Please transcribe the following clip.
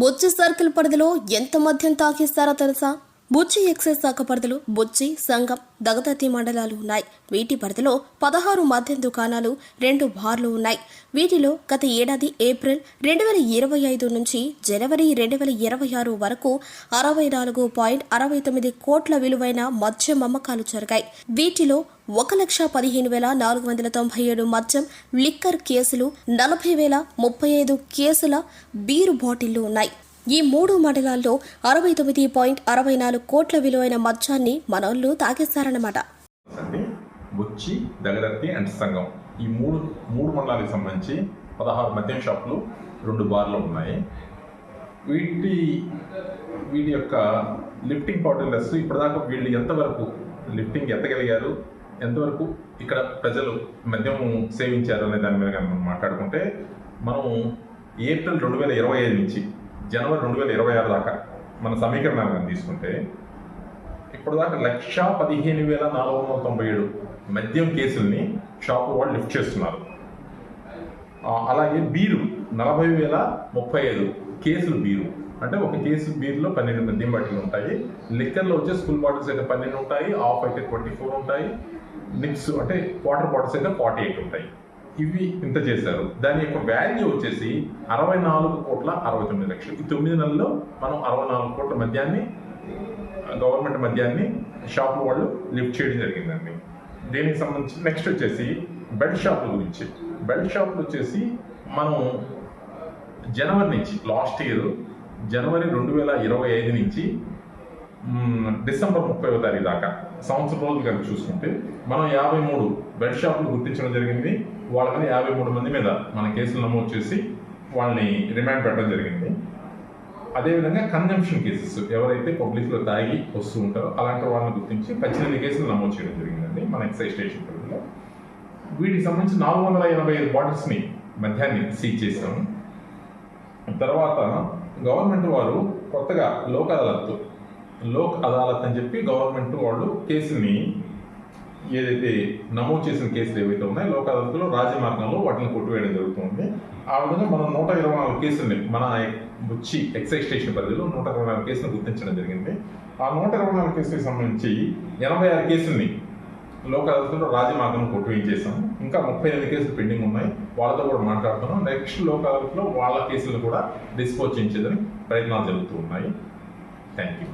బొచ్చి circle పరిధిలో ఎంత మద్యం తాగిస్తారో తెలుసా? బుచ్చి ఎక్సైజ్ శాఖ పరిధిలో బుచ్చి, సంగం, దగదత్తి మండలాలు ఉన్నాయి. వీటి పరిధిలో 16 మద్యం దుకాణాలు, 2 బార్లు ఉన్నాయి. వీటిలో గత ఏడాది ఏప్రిల్ 2025 నుంచి జనవరి 2026 వరకు 64.69 కోట్ల విలువైన మద్యం అమ్మకాలు జరిగాయి. వీటిలో 1,15,497 మద్యం లిక్కర్ కేసులు, 40,035 కేసుల బీరు బాటిళ్లు ఉన్నాయి. ఈ 3 మండలాల్లో 69.64 కోట్ల విలువైన మద్యాన్ని మనోళ్లు తాగేస్తారన్నమాట. బుచ్చి, దగదత్తి అండ్ సంగం ఈ మూడు మండలాలకు సంబంధించి 16 మద్యం షాపులు, 2 బార్లు ఉన్నాయి. వీటి యొక్క లిఫ్టింగ్ పార్టికులర్స్ ఇప్పటిదాకా వీళ్ళు ఎంతవరకు లిఫ్టింగ్ ఎత్తగలిగారు, ఎంతవరకు ఇక్కడ ప్రజలు మద్యం సేవించారు అనే దాని మీద మనం మాట్లాడుకుంటే, మనం ఏప్రిల్ 2025 నుంచి జనవరి 2026 దాకా మన సమీకరణాలను తీసుకుంటే ఇప్పటిదాకా 1,15,497 మద్యం కేసుల్ని షాపు వాళ్ళు లిఫ్ట్ చేస్తున్నారు. అలాగే బీరు 40,035 కేసులు బీరు, అంటే ఒక కేసు బీరులో 12 మద్యం బాటిల్ ఉంటాయి. లిక్కర్లో వచ్చే స్కూల్ బాటిల్స్ అయితే 12 ఉంటాయి, ఆఫ్ అయితే 24 ఉంటాయి, నిప్స్ అంటే వాటర్ బాటిల్స్ అయితే 48 ఉంటాయి. ఇవి ఇంత చేశారు. దాని యొక్క వాల్యూ వచ్చేసి 64,69 లక్షలు. ఈ 9 నెలల్లో మనం 64 కోట్ల మద్యాన్ని, గవర్నమెంట్ మద్యాన్ని షాపుల వాళ్ళు లిఫ్ట్ చేయడం జరిగిందండి. దీనికి సంబంధించి నెక్స్ట్ వచ్చేసి బెల్ట్ షాపుల గురించి. బెల్ట్ షాపులు వచ్చేసి మనం జనవరి నుంచి, లాస్ట్ ఇయర్ జనవరి 2025 నుంచి డిసెంబర్ 30వ తారీఖు దాకా సంవత్సరం రోజులు కనుక చూసుకుంటే మనం 53 బెల్ట్ షాపులు గుర్తించడం జరిగింది. వాళ్ళ మీద 53 మంది మీద మన కేసులు నమోదు చేసి వాళ్ళని రిమాండ్ పెట్టడం జరిగింది. అదేవిధంగా కన్జంప్షన్ కేసెస్, ఎవరైతే పబ్లిక్లో తాగి వస్తూ ఉంటారో అలాంటి వాళ్ళని గుర్తించి 18 కేసులు నమోదు చేయడం జరిగిందండి మన ఎక్సైజ్ స్టేషన్ పరిధిలో. వీటికి సంబంధించి 485 బాటిల్స్ని మద్యాన్ని సీజ్ చేశాము. తర్వాత గవర్నమెంట్ వారు కొత్తగా లోక్ అదాలత్ అని చెప్పి గవర్నమెంట్ వాళ్ళు కేసుని, ఏదైతే నమోదు చేసిన కేసులు ఏవైతే ఉన్నాయో లోక్ అదాలత్లో రాజమార్గంలో వాటిని కొట్టివేయడం జరుగుతుంది. ఆ విధంగా మనం 124 కేసుల్ని మన బుచ్చి ఎక్సైజ్ స్టేషన్ పరిధిలో 124 కేసులను గుర్తించడం జరిగింది. ఆ 124 కేసులకు సంబంధించి 86 కేసుల్ని లోక్ అదాలత్లో రాజమార్గం కొట్టివేయించేసాం. ఇంకా 38 కేసులు పెండింగ్ ఉన్నాయి. వాళ్ళతో కూడా మాట్లాడుతున్నాం. నెక్స్ట్ లోక్ అదాలత్లో వాళ్ళ కేసులను కూడా డిస్పోజ్ చేయించేదని ప్రయత్నాలు జరుగుతూ ఉన్నాయి. Thank you.